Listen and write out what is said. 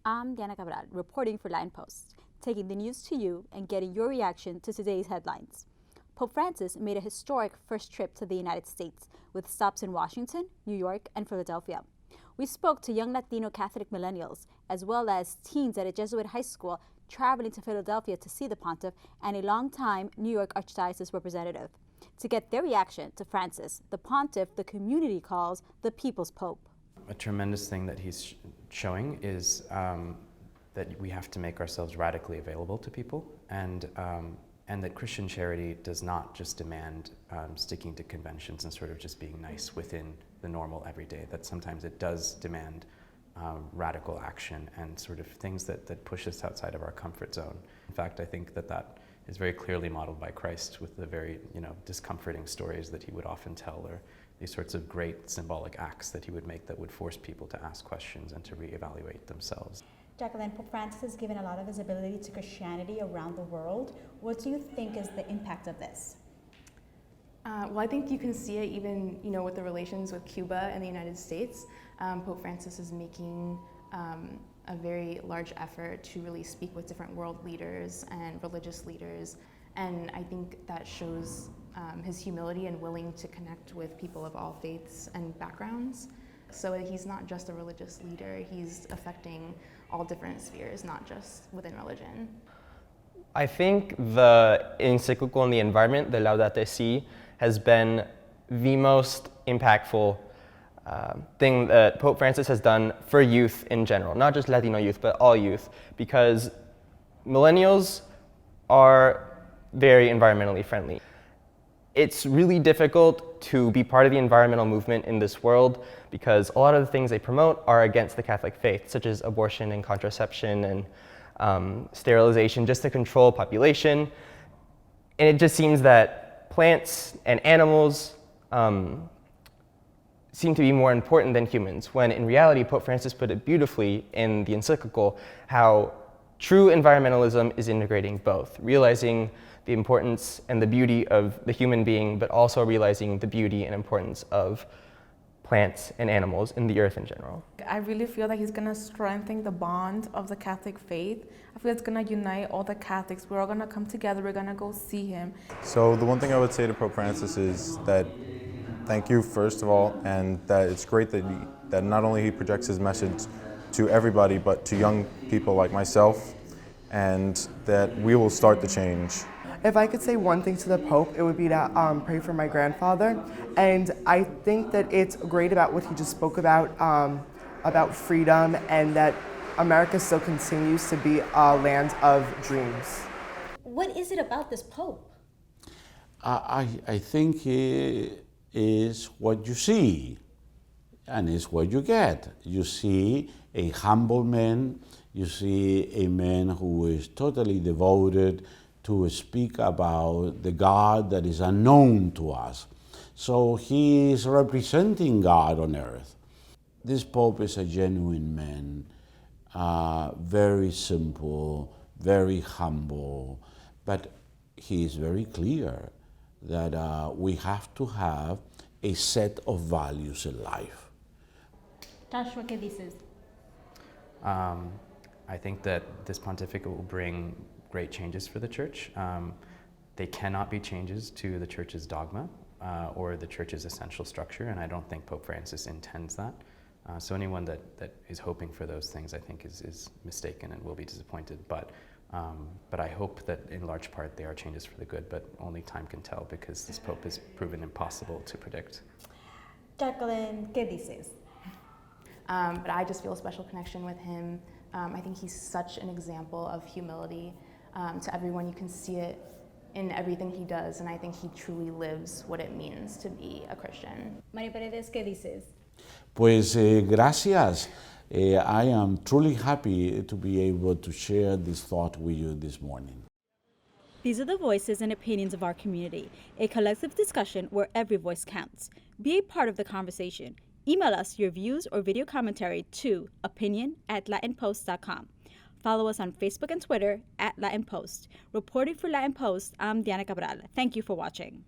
I'm Diana Cabral, reporting for Latin Post, taking the news to you and getting your reaction to today's headlines. Pope Francis made a historic first trip to the United States, with stops in Washington, New York, and Philadelphia. We spoke to young Latino Catholic millennials, as well as teens at a Jesuit High School traveling to Philadelphia to see the pontiff, and a longtime New York Archdiocese representative. To get their reaction to Francis, the pontiff the community calls the People's Pope. A tremendous thing that he's showing is that we have to make ourselves radically available to people, and that Christian charity does not just demand sticking to conventions and sort of just being nice within the normal everyday, that sometimes it does demand radical action and sort of things that push us outside of our comfort zone. In fact, I think that is very clearly modeled by Christ with the very discomforting stories that he would often tell, or these sorts of great symbolic acts that he would make that would force people to ask questions and to reevaluate themselves. Jacqueline, Pope Francis has given a lot of visibility to Christianity around the world. What do you think is the impact of this? Well, I think you can see it even, with the relations with Cuba and the United States. Pope Francis is making a very large effort to really speak with different world leaders and religious leaders, and I think that shows his humility and willing to connect with people of all faiths and backgrounds. So he's not just a religious leader, he's affecting all different spheres, not just within religion. I think the encyclical on the environment, the Laudate Si, has been the most impactful thing that Pope Francis has done for youth in general, not just Latino youth, but all youth, because millennials are very environmentally friendly. It's really difficult to be part of the environmental movement in this world because a lot of the things they promote are against the Catholic faith, such as abortion and contraception and sterilization, just to control population. And it just seems that plants and animals seem to be more important than humans, when in reality, Pope Francis put it beautifully in the encyclical, how true environmentalism is integrating both, realizing the importance and the beauty of the human being, but also realizing the beauty and importance of plants and animals and the earth in general. I really feel that he's going to strengthen the bond of the Catholic faith. I feel it's going to unite all the Catholics. We're all going to come together. We're going to go see him. So the one thing I would say to Pope Francis is that thank you, first of all, and that it's great that not only he projects his message to everybody, but to young people like myself, and that we will start the change. If I could say one thing to the Pope, it would be to pray for my grandfather. And I think that it's great about what he just spoke about freedom, and that America still continues to be a land of dreams. What is it about this Pope? I think it is what you see, and it's what you get. You see a humble man, you see a man who is totally devoted to speak about the God that is unknown to us. So he is representing God on earth. This Pope is a genuine man, very simple, very humble, but he is very clear that we have to have a set of values in life. Joshua, ¿qué dices? I think that this pontificate will bring great changes for the church. They cannot be changes to the church's dogma or the church's essential structure, and I don't think Pope Francis intends that. So anyone that is hoping for those things, I think, is mistaken and will be disappointed. But I hope that in large part they are changes for the good, but only time can tell, because this Pope has proven impossible to predict. Jacqueline, ¿qué dices? But I just feel a special connection with him. I think he's such an example of humility to everyone. You can see it in everything he does, and I think he truly lives what it means to be a Christian. María Paredes, ¿qué dices? Pues gracias. I am truly happy to be able to share this thought with you this morning. These are the voices and opinions of our community, a collective discussion where every voice counts. Be a part of the conversation. Email us your views or video commentary to opinion@latinpost.com. Follow us on Facebook and Twitter @LatinPost. Reporting for Latin Post, I'm Diana Cabral. Thank you for watching.